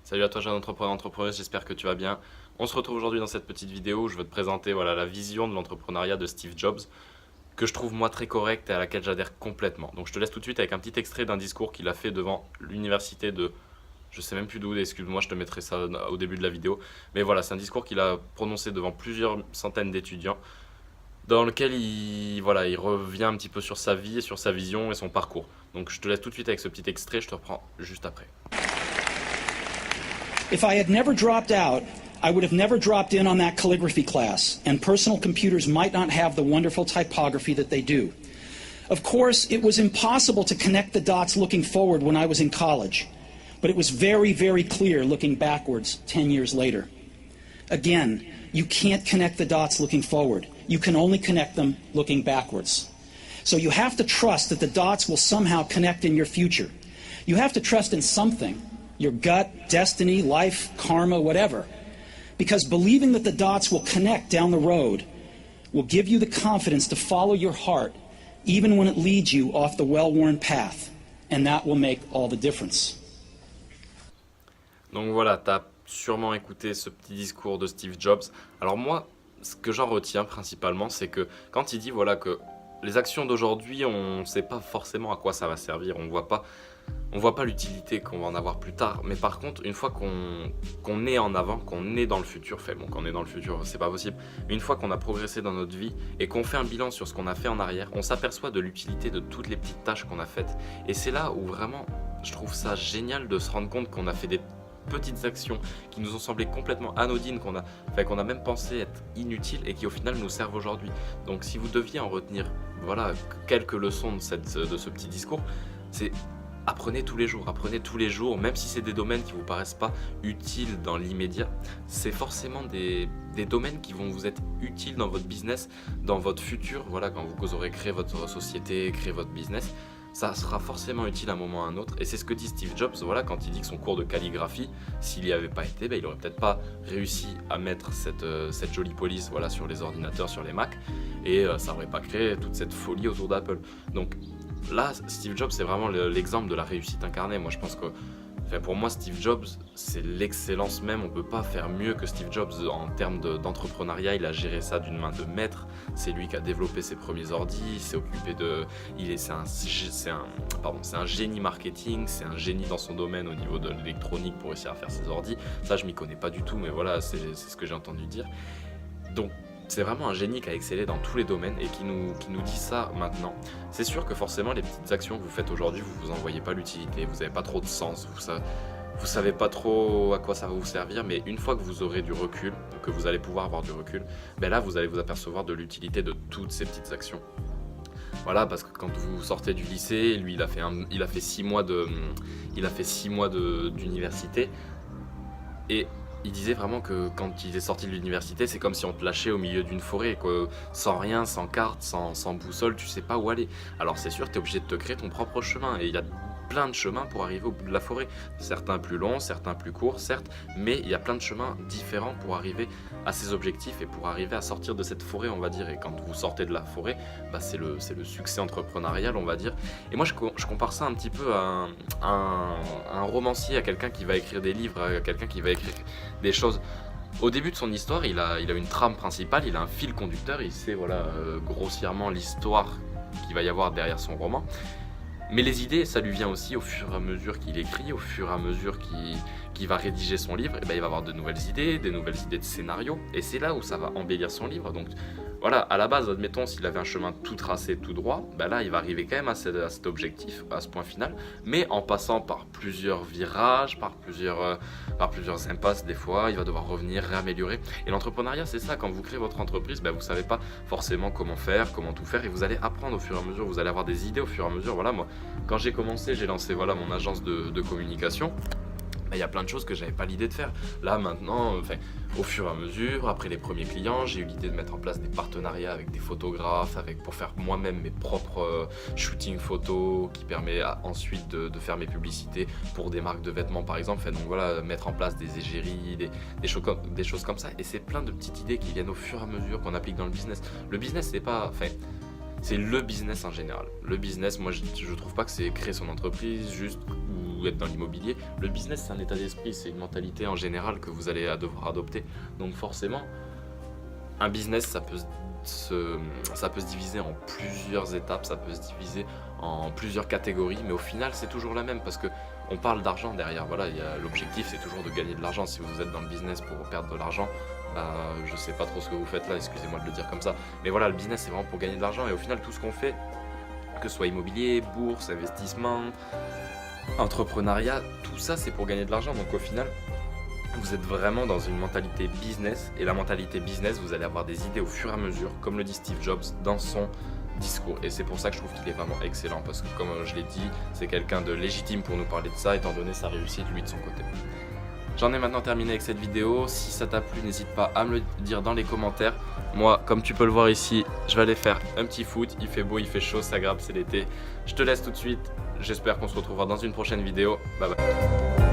Salut à toi jeune entrepreneur, entrepreneuse, j'espère que tu vas bien. On se retrouve aujourd'hui dans cette petite vidéo où je veux te présenter la vision de l'entrepreneuriat de Steve Jobs, que je trouve moi très correcte et à laquelle j'adhère complètement. Donc je te laisse tout de suite avec un petit extrait d'un discours qu'il a fait devant l'université de... Je sais même plus d'où, excuse-moi, je te mettrai ça au début de la vidéo. Mais voilà, c'est un discours qu'il a prononcé devant plusieurs centaines d'étudiants, dans lequel il revient un petit peu sur sa vie et sur sa vision et son parcours. Donc je te laisse tout de suite avec ce petit extrait, je te reprends juste après. If I had never dropped out, I would have never dropped in on that calligraphy class, and personal computers might not have the wonderful typography that they do. Of course, it was impossible to connect the dots looking forward when I was in college, but it was very, very clear looking backwards 10 years later. Again, you can't connect the dots looking forward. You can only connect them looking backwards. So you have to trust that the dots will somehow connect in your future. You have to trust in something. Your gut, destiny, life, karma, whatever. Because believing that the dots will connect down the road will give you the confidence to follow your heart, even when it leads you off the well-worn path. And that will make all the difference. Donc voilà, tu as sûrement écouté ce petit discours de Steve Jobs. Alors moi, ce que j'en retiens principalement, c'est que quand il dit que les actions d'aujourd'hui, on ne sait pas forcément à quoi ça va servir, on voit pas l'utilité qu'on va en avoir plus tard. Mais par contre, une fois qu'on est en avant, qu'on est dans le futur, qu'on est dans le futur, c'est pas possible, mais une fois qu'on a progressé dans notre vie et qu'on fait un bilan sur ce qu'on a fait en arrière, on s'aperçoit de l'utilité de toutes les petites tâches qu'on a faites. Et c'est là où vraiment, je trouve ça génial de se rendre compte qu'on a fait des petites actions qui nous ont semblé complètement anodines, qu'on a même pensé être inutiles et qui au final nous servent aujourd'hui. Donc si vous deviez en retenir quelques leçons de ce petit discours, c'est apprenez tous les jours, même si c'est des domaines qui ne vous paraissent pas utiles dans l'immédiat, c'est forcément des domaines qui vont vous être utiles dans votre business, dans votre futur, quand vous aurez créé votre société, créé votre business. Ça sera forcément utile à un moment ou à un autre. Et c'est ce que dit Steve Jobs, quand il dit que son cours de calligraphie, s'il n'y avait pas été, il n'aurait peut-être pas réussi à mettre cette jolie police sur les ordinateurs, sur les Mac. Et ça n'aurait pas créé toute cette folie autour d'Apple. Donc là, Steve Jobs, c'est vraiment l'exemple de la réussite incarnée. Moi, je pense que pour moi, Steve Jobs, c'est l'excellence même. On ne peut pas faire mieux que Steve Jobs en termes d'entrepreneuriat. Il a géré ça d'une main de maître. C'est lui qui a développé ses premiers ordis. Il s'est occupé c'est un génie marketing. C'est un génie dans son domaine au niveau de l'électronique pour réussir à faire ses ordis. Ça, je m'y connais pas du tout, mais c'est ce que j'ai entendu dire. Donc, c'est vraiment un génie qui a excellé dans tous les domaines et qui nous dit ça maintenant. C'est sûr que forcément les petites actions que vous faites aujourd'hui, vous en voyez pas l'utilité, vous n'avez pas trop de sens, vous savez pas trop à quoi ça va vous servir, mais une fois que vous aurez du recul, que vous allez pouvoir avoir du recul, là vous allez vous apercevoir de l'utilité de toutes ces petites actions. Voilà, parce que quand vous sortez du lycée, lui il a fait 6 mois d'université et il disait vraiment que quand il est sorti de l'université, c'est comme si on te lâchait au milieu d'une forêt, sans rien, sans carte, sans boussole, tu sais pas où aller. Alors c'est sûr, tu es obligé de te créer ton propre chemin et il y a plein de chemins pour arriver au bout de la forêt. Certains plus longs, certains plus courts, certes, mais il y a plein de chemins différents pour arriver à ces objectifs et pour arriver à sortir de cette forêt, on va dire. Et quand vous sortez de la forêt, c'est le succès entrepreneurial, on va dire. Et moi, je compare ça un petit peu à un romancier, à quelqu'un qui va écrire des livres, à quelqu'un qui va écrire des choses. Au début de son histoire, il a une trame principale, il a un fil conducteur, il sait grossièrement l'histoire qu'il va y avoir derrière son roman. Mais les idées, ça lui vient aussi au fur et à mesure qu'il écrit, au fur et à mesure qu'il va rédiger son livre, il va avoir de nouvelles idées de scénario, et c'est là où ça va embellir son livre. Donc à la base, admettons, s'il avait un chemin tout tracé, tout droit, là, il va arriver quand même à cet objectif, à ce point final, mais en passant par plusieurs virages, par plusieurs impasses des fois, il va devoir revenir, réaméliorer. Et l'entrepreneuriat, c'est ça, quand vous créez votre entreprise, vous savez pas forcément comment faire, comment tout faire, et vous allez apprendre au fur et à mesure, vous allez avoir des idées au fur et à mesure. Moi, quand j'ai commencé, j'ai lancé mon agence de communication. Il y a plein de choses que j'avais pas l'idée de faire. Là maintenant, au fur et à mesure, après les premiers clients, j'ai eu l'idée de mettre en place des partenariats avec des photographes, pour faire moi-même mes propres shootings photos, qui permet ensuite de faire mes publicités pour des marques de vêtements par exemple. Mettre en place des égéries, des choses comme ça. Et c'est plein de petites idées qui viennent au fur et à mesure qu'on applique dans le business. Le business, c'est pas... c'est le business en général. Le business, moi je trouve pas que c'est créer son entreprise juste ou ou être dans l'immobilier, le business c'est un état d'esprit, c'est une mentalité en général que vous allez devoir adopter. Donc forcément, un business ça peut se diviser en plusieurs étapes, ça peut se diviser en plusieurs catégories, mais au final c'est toujours la même parce que on parle d'argent derrière. Voilà, l'objectif c'est toujours de gagner de l'argent. Si vous êtes dans le business pour perdre de l'argent, je sais pas trop ce que vous faites là, excusez-moi de le dire comme ça, mais voilà, le business c'est vraiment pour gagner de l'argent et au final tout ce qu'on fait, que ce soit immobilier, bourse, investissement, entrepreneuriat, tout ça c'est pour gagner de l'argent. Donc au final, vous êtes vraiment dans une mentalité business et la mentalité business, vous allez avoir des idées au fur et à mesure, comme le dit Steve Jobs dans son discours. Et c'est pour ça que je trouve qu'il est vraiment excellent parce que comme je l'ai dit, c'est quelqu'un de légitime pour nous parler de ça étant donné sa réussite lui de son côté. J'en ai maintenant terminé avec cette vidéo. Si ça t'a plu, n'hésite pas à me le dire dans les commentaires. Moi, comme tu peux le voir ici, je vais aller faire un petit foot. Il fait beau, il fait chaud, c'est agréable, c'est l'été. Je te laisse tout de suite. J'espère qu'on se retrouvera dans une prochaine vidéo. Bye bye.